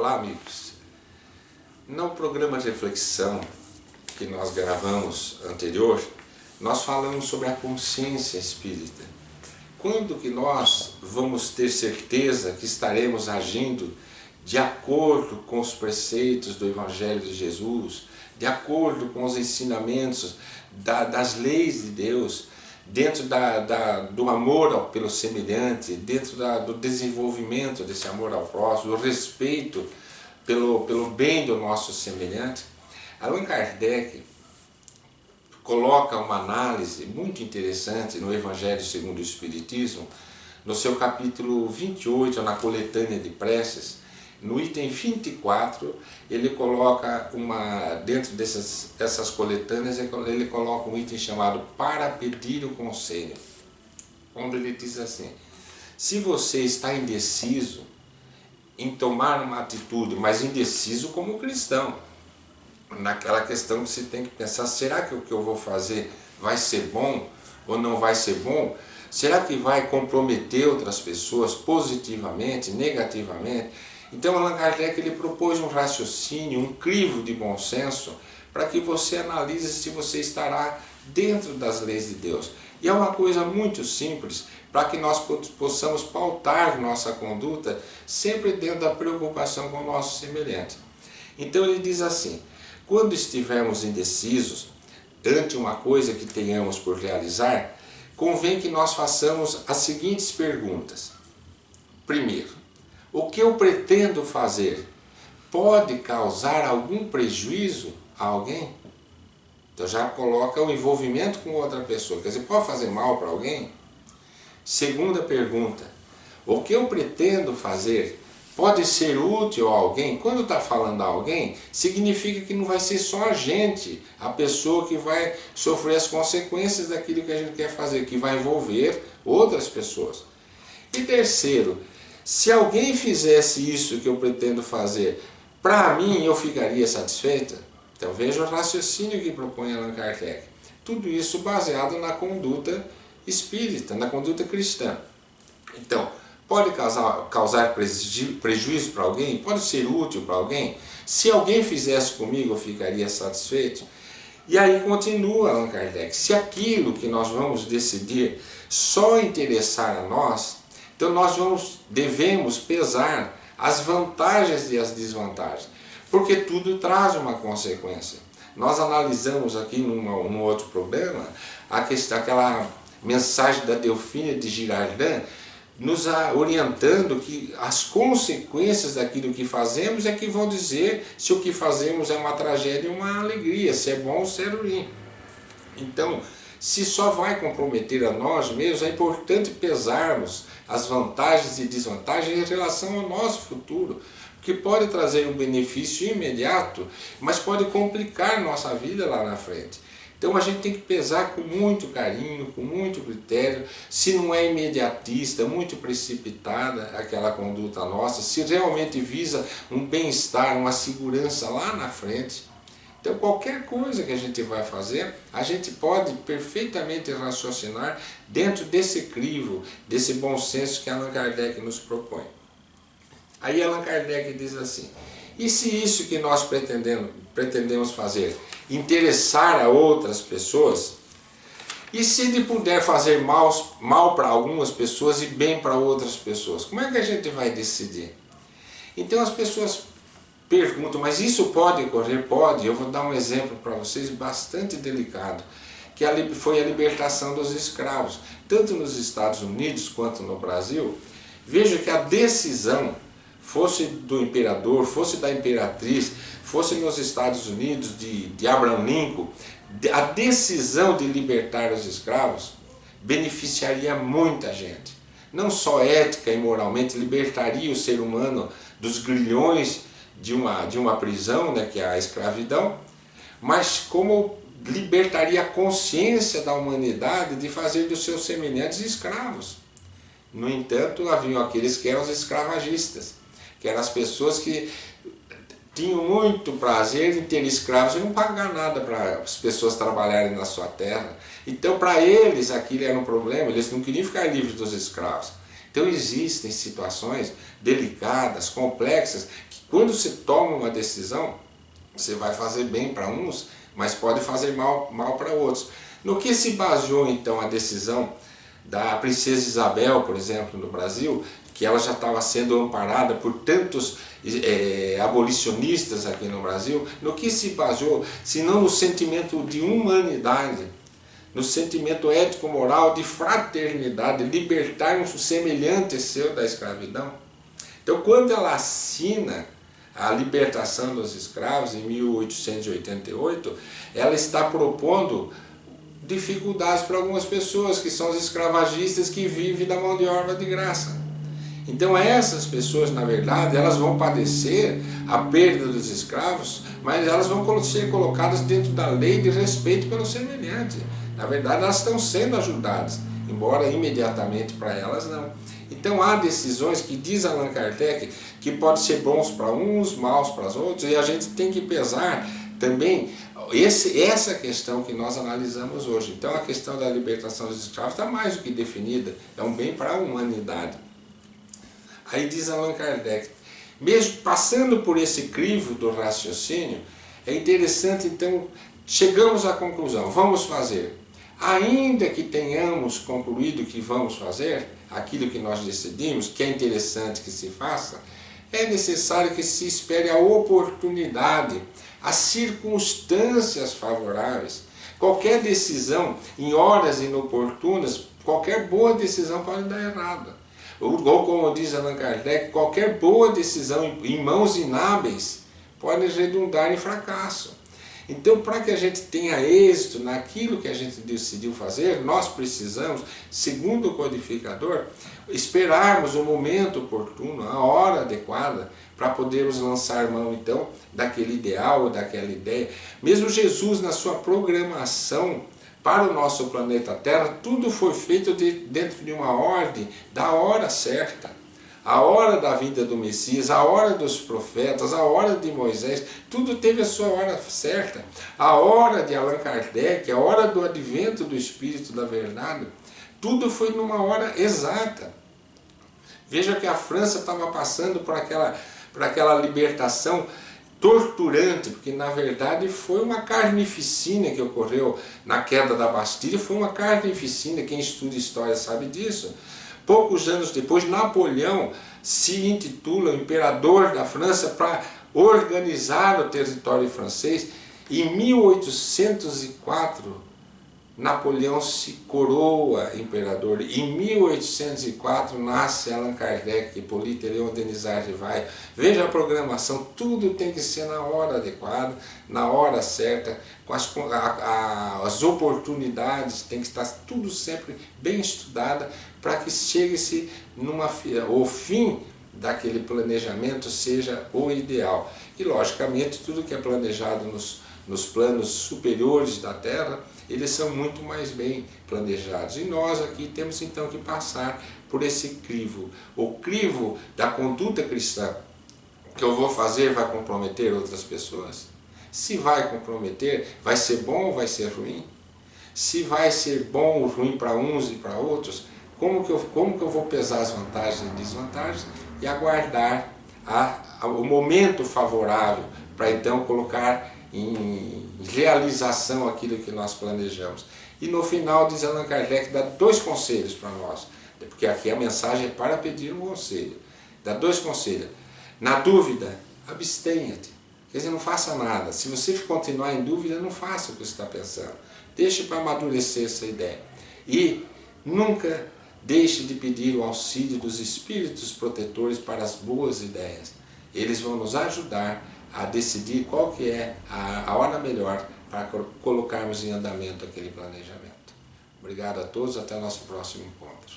Olá, amigos. No programa de reflexão que nós gravamos anterior, nós falamos sobre a consciência espírita. Quando que nós vamos ter certeza que estaremos agindo de acordo com os preceitos do Evangelho de Jesus, de acordo com os ensinamentos das leis de Deus, dentro do amor pelo semelhante, dentro do desenvolvimento desse amor ao próximo, do respeito pelo bem do nosso semelhante? Allan Kardec coloca uma análise muito interessante no Evangelho segundo o Espiritismo, no seu capítulo 28, na coletânea de preces. No item 24, ele coloca dentro dessas coletâneas, ele coloca um item chamado para pedir o conselho, onde ele diz assim: se você está indeciso em tomar uma atitude, mas indeciso como cristão, naquela questão que você tem que pensar, será que o que eu vou fazer vai ser bom ou não vai ser bom? Será que vai comprometer outras pessoas positivamente, negativamente? Então Allan Kardec ele propôs um raciocínio, um crivo de bom senso, para que você analise se você estará dentro das leis de Deus. E é uma coisa muito simples, para que nós possamos pautar nossa conduta sempre dentro da preocupação com o nosso semelhante. Então ele diz assim: quando estivermos indecisos ante uma coisa que tenhamos por realizar, convém que nós façamos as seguintes perguntas. Primeiro, o que eu pretendo fazer pode causar algum prejuízo a alguém? Então já coloca o envolvimento com outra pessoa, quer dizer, pode fazer mal para alguém? Segunda pergunta, o que eu pretendo fazer pode ser útil a alguém? Quando está falando a alguém, significa que não vai ser só a gente, a pessoa que vai sofrer as consequências daquilo que a gente quer fazer, que vai envolver outras pessoas. E terceiro, se alguém fizesse isso que eu pretendo fazer, para mim eu ficaria satisfeita? Então veja o raciocínio que propõe Allan Kardec. Tudo isso baseado na conduta espírita, na conduta cristã. Então, pode causar prejuízo para alguém? Pode ser útil para alguém? Se alguém fizesse comigo, eu ficaria satisfeito? E aí continua Allan Kardec: se aquilo que nós vamos decidir só interessar a nós, então nós devemos pesar as vantagens e as desvantagens, porque tudo traz uma consequência. Nós analisamos aqui num outro programa aquela mensagem da Delfínia de Girardin, nos orientando que as consequências daquilo que fazemos é que vão dizer se o que fazemos é uma tragédia ou uma alegria, se é bom ou se é ruim. Então, se só vai comprometer a nós mesmos, é importante pesarmos as vantagens e desvantagens em relação ao nosso futuro, que pode trazer um benefício imediato, mas pode complicar nossa vida lá na frente. Então a gente tem que pesar com muito carinho, com muito critério, se não é imediatista, muito precipitada aquela conduta nossa, se realmente visa um bem-estar, uma segurança lá na frente. Então qualquer coisa que a gente vai fazer, a gente pode perfeitamente raciocinar dentro desse crivo, desse bom senso que Allan Kardec nos propõe. Aí Allan Kardec diz assim: e se isso que nós pretendemos fazer interessar a outras pessoas? E se ele puder fazer mal para algumas pessoas e bem para outras pessoas? Como é que a gente vai decidir? Então as pessoas perguntam, mas isso pode ocorrer? Pode. Eu vou dar um exemplo para vocês bastante delicado, que foi a libertação dos escravos. Tanto nos Estados Unidos quanto no Brasil, veja que a decisão, fosse do imperador, fosse da imperatriz, fosse nos Estados Unidos de Abraham Lincoln, a decisão de libertar os escravos beneficiaria muita gente. Não só ética e moralmente, libertaria o ser humano dos grilhões de uma prisão, né, que é a escravidão, mas como libertaria a consciência da humanidade de fazer dos seus semelhantes escravos. No entanto, haviam aqueles que eram os escravagistas, que eram as pessoas que tinham muito prazer em ter escravos e não pagar nada para as pessoas trabalharem na sua terra. Então, para eles, aquilo era um problema, eles não queriam ficar livres dos escravos. Então existem situações delicadas, complexas, que quando você toma uma decisão, você vai fazer bem para uns, mas pode fazer mal para outros. No que se baseou então a decisão da princesa Isabel, por exemplo, no Brasil, que ela já estava sendo amparada por tantos abolicionistas aqui no Brasil, no que se baseou, se não no sentimento de humanidade, no sentimento ético-moral de fraternidade, libertar um semelhante seu da escravidão. Então, quando ela assina a libertação dos escravos em 1888, ela está propondo dificuldades para algumas pessoas, que são os escravagistas que vivem da mão de obra de graça. Então essas pessoas, na verdade, elas vão padecer a perda dos escravos, mas elas vão ser colocadas dentro da lei de respeito pelo semelhante. Na verdade, elas estão sendo ajudadas, embora imediatamente para elas não. Então há decisões que diz Allan Kardec que podem ser bons para uns, maus para os outros, e a gente tem que pesar também essa questão que nós analisamos hoje. Então a questão da libertação dos escravos está mais do que definida, é um bem para a humanidade. Aí diz Allan Kardec, mesmo passando por esse crivo do raciocínio, é interessante então, chegamos à conclusão, vamos fazer. Ainda que tenhamos concluído que vamos fazer, aquilo que nós decidimos, que é interessante que se faça, é necessário que se espere a oportunidade, as circunstâncias favoráveis. Qualquer decisão em horas inoportunas, qualquer boa decisão pode dar errado. Ou como diz Allan Kardec, qualquer boa decisão em mãos inábeis pode redundar em fracasso. Então, para que a gente tenha êxito naquilo que a gente decidiu fazer, nós precisamos, segundo o codificador, esperarmos o momento oportuno, a hora adequada, para podermos lançar mão, então, daquele ideal ou daquela ideia. Mesmo Jesus, na sua programação para o nosso planeta Terra, tudo foi feito dentro de uma ordem, da hora certa. A hora da vinda do Messias, a hora dos profetas, a hora de Moisés, tudo teve a sua hora certa. A hora de Allan Kardec, a hora do advento do Espírito da Verdade, tudo foi numa hora exata. Veja que a França estava passando por aquela libertação torturante, porque na verdade foi uma carnificina que ocorreu na queda da Bastilha, foi uma carnificina, quem estuda história sabe disso. Poucos anos depois, Napoleão se intitula o imperador da França para organizar o território francês. Em 1804, Napoleão se coroa imperador. Em 1804 nasce Allan Kardec, Hippolyte Léon Denisard Rivail. Veja a programação, tudo tem que ser na hora adequada, na hora certa, com as oportunidades, tem que estar tudo sempre bem estudado, para que chegue-se o fim daquele planejamento seja o ideal. E logicamente tudo que é planejado nos planos superiores da Terra, eles são muito mais bem planejados. E nós aqui temos então que passar por esse crivo. O crivo da conduta cristã. O que eu vou fazer vai comprometer outras pessoas? Se vai comprometer, vai ser bom ou vai ser ruim? Se vai ser bom ou ruim para uns e para outros, como que eu vou pesar as vantagens e desvantagens e aguardar o momento favorável para então colocar em realização aquilo que nós planejamos. E no final diz Allan Kardec, dá 2 conselhos para nós, porque aqui a mensagem é para pedir um conselho. Dá 2 conselhos. Na dúvida, abstenha-te. Quer dizer, não faça nada. Se você continuar em dúvida, não faça o que você está pensando. Deixe para amadurecer essa ideia. E nunca deixe de pedir o auxílio dos espíritos protetores para as boas ideias. Eles vão nos ajudar a decidir qual que é a hora melhor para colocarmos em andamento aquele planejamento. Obrigado a todos, até o nosso próximo encontro.